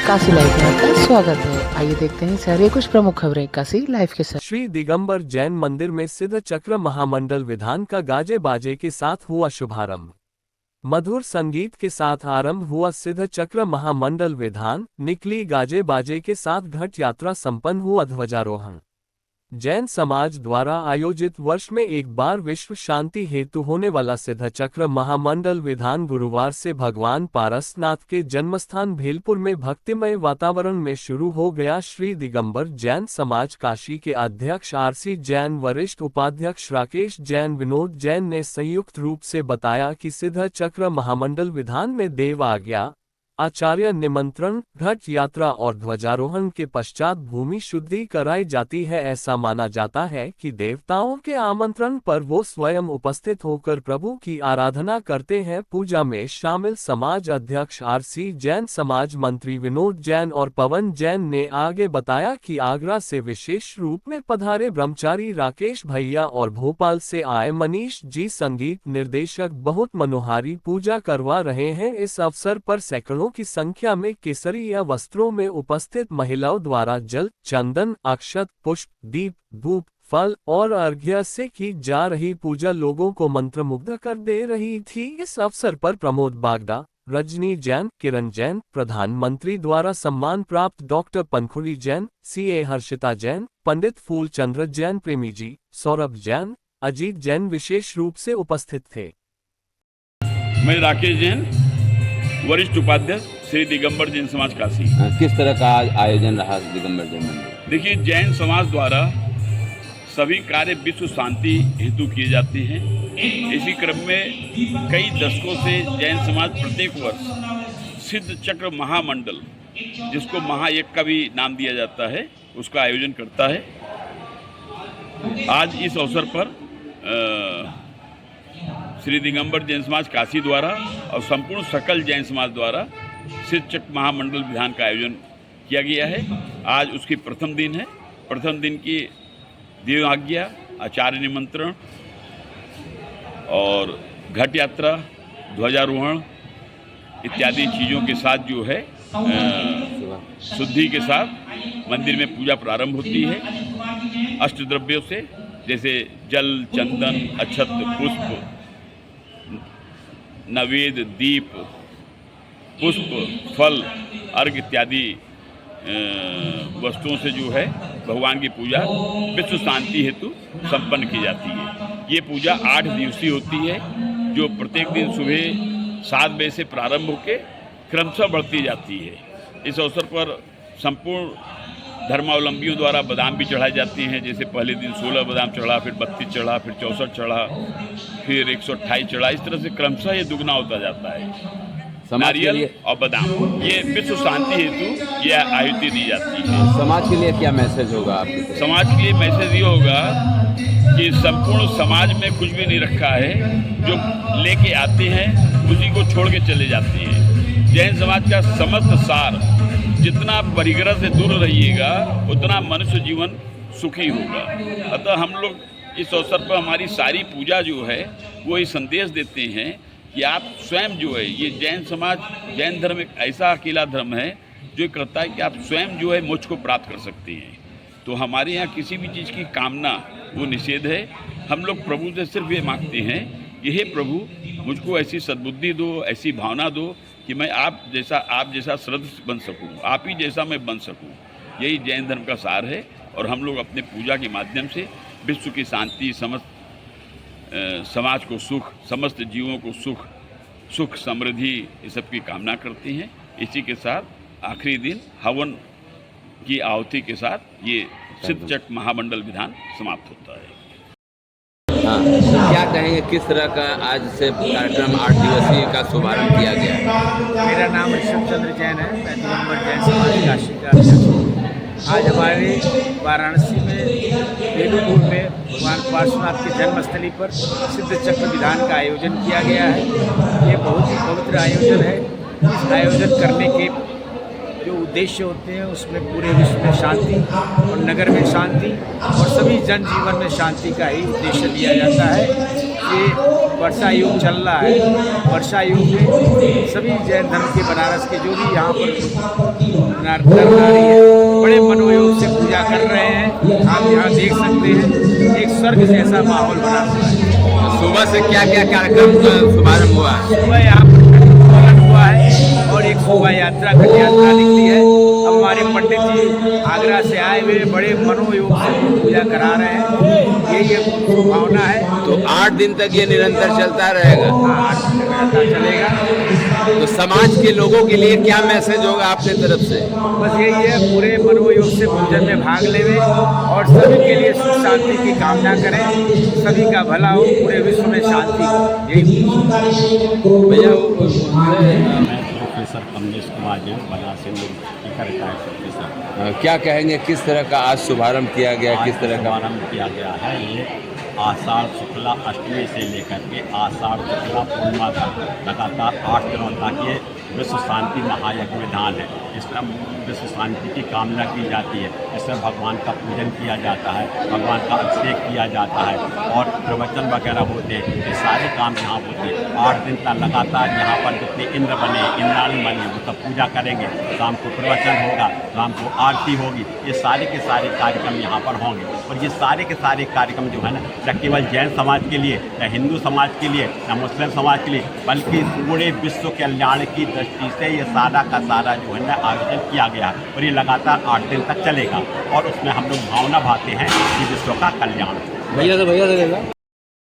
Kashi live में आपका स्वागत है। आइए देखते हैं शहर कुछ प्रमुख खबरें काशी लाइव के साथ। श्री दिगंबर जैन मंदिर में सिद्ध चक्र महामंडल विधान का गाजे बाजे के साथ हुआ शुभारंभ। मधुर संगीत के साथ आरंभ हुआ सिद्ध चक्र महामंडल विधान, निकली गाजे बाजे के साथ घट यात्रा संपन्न हुआ ध्वजारोहण। जैन समाज द्वारा आयोजित वर्ष में एक बार विश्व शांति हेतु होने वाला सिद्ध चक्र महामंडल विधान गुरुवार से भगवान पारसनाथ के जन्मस्थान भेलपुर में भक्तिमय वातावरण में शुरू हो गया। श्री दिगंबर जैन समाज काशी के अध्यक्ष आरसी जैन, वरिष्ठ उपाध्यक्ष राकेश जैन, विनोद जैन ने संयुक्त रूप से बताया कि सिद्ध चक्र महामंडल विधान में देव आज्ञा, आचार्य निमंत्रण, घट यात्रा और ध्वजारोहण के पश्चात भूमि शुद्धि कराई जाती है। ऐसा माना जाता है कि देवताओं के आमंत्रण पर वो स्वयं उपस्थित होकर प्रभु की आराधना करते हैं। पूजा में शामिल समाज अध्यक्ष आरसी जैन, समाज मंत्री विनोद जैन और पवन जैन ने आगे बताया कि आगरा से विशेष रूप में पधारे ब्रह्मचारी राकेश भैया और भोपाल से आए मनीष जी संगीत निर्देशक बहुत मनोहारी पूजा करवा रहे हैं। इस अवसर पर सैकड़ों की संख्या में केसरी या वस्त्रों में उपस्थित महिलाओं द्वारा जल, चंदन, अक्षत, पुष्प, दीप, धूप, फल और अर्घ्य से की जा रही पूजा लोगों को मंत्रमुग्ध कर दे रही थी। इस अवसर पर प्रमोद बागड़ा, रजनी जैन, किरण जैन, प्रधानमंत्री द्वारा सम्मान प्राप्त डॉक्टर पंखुड़ी जैन, सीए हर्षिता जैन, पंडित फूलचंद्र जैन, प्रेमी जी, सौरभ जैन, अजीत जैन विशेष रूप से उपस्थित थे। मैं राकेश जैन, वरिष्ठ उपाध्यक्ष श्री दिगंबर जैन समाज काशी। किस तरह का आयोजन रहा दिगंबर जैन मंदिर? देखिए, जैन समाज द्वारा सभी कार्य विश्व शांति हेतु किए जाते हैं। इसी क्रम में कई दशकों से जैन समाज प्रत्येक वर्ष सिद्ध चक्र महामंडल, जिसको महायज्ञ का भी नाम दिया जाता है, उसका आयोजन करता है। आज इस अवसर पर श्री दिगंबर जैन समाज काशी द्वारा और संपूर्ण सकल जैन समाज द्वारा सिद्ध चक्र महामंडल विधान का आयोजन किया गया है। आज उसकी प्रथम दिन है। प्रथम दिन की देव आज्ञा, आचार्य निमंत्रण और घट यात्रा, ध्वजारोहण इत्यादि चीज़ों के साथ जो है शुद्धि के साथ मंदिर में पूजा प्रारंभ होती है। अष्टद्रव्यों से, जैसे जल, चंदन, अक्षत, पुष्प, नवेद, दीप, पुष्प, फल, अर्घ इत्यादि वस्तुओं से जो है भगवान की पूजा विश्व शांति हेतु संपन्न की जाती है। ये पूजा 8 दिवसीय होती है, जो प्रत्येक दिन सुबह 7 बजे से प्रारंभ होकर क्रमशः बढ़ती जाती है। इस अवसर पर संपूर्ण धर्मावलंबियों द्वारा बादाम भी चढ़ाए जाते हैं। जैसे पहले दिन 16 बादाम चढ़ा, फिर 32 चढ़ा, फिर 64 चढ़ा, फिर 128 चढ़ा। इस तरह से क्रमशः ये दुगना होता जाता है। नारियल और बादाम, ये विश्व शांति हेतु यह आहुति दी जाती है। समाज के लिए क्या मैसेज होगा आपके? समाज के लिए मैसेज ये होगा कि संपूर्ण समाज में कुछ भी नहीं रखा है, जो लेके आते हैं उसी को छोड़ के चले जाते हैं। जैन समाज का समस्त सार, जितना परिग्रह से दूर रहिएगा उतना मनुष्य जीवन सुखी होगा। अतः हम लोग इस अवसर पर हमारी सारी पूजा जो है वो ये संदेश देते हैं कि आप स्वयं जो है, ये जैन समाज, जैन धर्म एक ऐसा अकेला धर्म है जो कहता है कि आप स्वयं जो है मोक्ष को प्राप्त कर सकते हैं। तो हमारे यहाँ किसी भी चीज़ की कामना वो निषेध है। हम लोग प्रभु से सिर्फ ये मांगते हैं कि हे प्रभु, मुझको ऐसी सद्बुद्धि दो, ऐसी भावना दो कि मैं आप जैसा श्रद्ध बन सकूं, आप ही जैसा मैं बन सकूं। यही जैन धर्म का सार है। और हम लोग अपने पूजा के माध्यम से विश्व की शांति, समस्त समाज को सुख, समस्त जीवों को सुख समृद्धि, ये सब की कामना करते हैं। इसी के साथ आखिरी दिन हवन की आहुति के साथ ये सिद्ध चक्र महामंडल विधान समाप्त होता है। हाँ, क्या कहेंगे, किस तरह का आज से कार्यक्रम 8 दिवसीय का शुभारंभ किया गया? मेरा नाम ऋषभ चंद्र जैन है। मैं दिगंबर जैन समाज काशी का अध्यक्ष हूँ। आज हमारे वाराणसी में भेलपुर में भगवान पार्श्वनाथ के जन्मस्थली पर सिद्ध चक्र विधान का आयोजन किया गया है। ये बहुत ही पवित्र आयोजन है। इस आयोजन करने के जो उद्देश्य होते हैं उसमें पूरे विश्व में शांति और नगर में शांति और सभी जनजीवन में शांति का ही उद्देश्य लिया जाता है। ये वर्षा युग चल रहा है। वर्षा युग में सभी जैन धर्म के बनारस के जो भी यहाँ पर नर नारी है बड़े मनोयोग से पूजा कर रहे हैं। आप यहाँ देख सकते हैं एक स्वर्ग जैसा माहौल बना हुआ है। सुबह से क्या क्या कार्यक्रम शुभारंभ हुआ? सुबह यहाँ पर हुआ है और एक शोभा यात्रा खंड यात्रा निकली है। अब हमारे पंडित जी आगरा से आए हुए बड़े मनोयोग से पूजा करा रहे हैं। यही भावना है। तो 8 दिन तक ये निरंतर चलता रहेगा? हाँ, 8 दिन तक चलेगा। तो समाज के लोगों के लिए क्या मैसेज होगा आपके तरफ से? बस यही है, पूरे मनोयोग से पूजन में भाग लेवे और सभी के लिए सुख शांति की कामना करें। सभी का भला हो, पूरे विश्व में शांति हो। यही भैया प्रोफेसर कमलेश कुमार जैन बनारस से प्रोफेसर। क्या कहेंगे, किस तरह का आज शुभारंभ किया गया? किस तरह का शुभारंभ किया गया है? ये आषाढ़ शुक्ला अष्टमी से लेकर के आषाढ़ शुक्ला पूर्णिमा तक लगातार 8 दिनों तक ये विश्व शांति महायज्ञ विधान है। इसमें विश्व शांति की कामना की जाती है। इसमें भगवान का पूजन किया जाता है, भगवान का अभिषेक किया जाता है और प्रवचन वगैरह होते हैं। ये सारे काम यहाँ होते हैं। 8 दिन तक लगातार यहाँ पर जितने इंद्र बने, इंद्राणी बने, वो सब पूजा करेंगे। शाम को प्रवचन होगा, शाम को आरती होगी। ये सारे के सारे कार्यक्रम यहाँ पर होंगे और ये सारे के सारे कार्यक्रम जो है न केवल जैन समाज के लिए, या हिंदू समाज के लिए, या मुस्लिम समाज के लिए, बल्कि पूरे विश्व कल्याण की दृष्टि से ये सारा का सारा जो है ना आयोजन किया गया है और ये लगातार 8 दिन तक चलेगा और उसमें हम लोग भावना भाते हैं कि विश्व का कल्याण। भैया से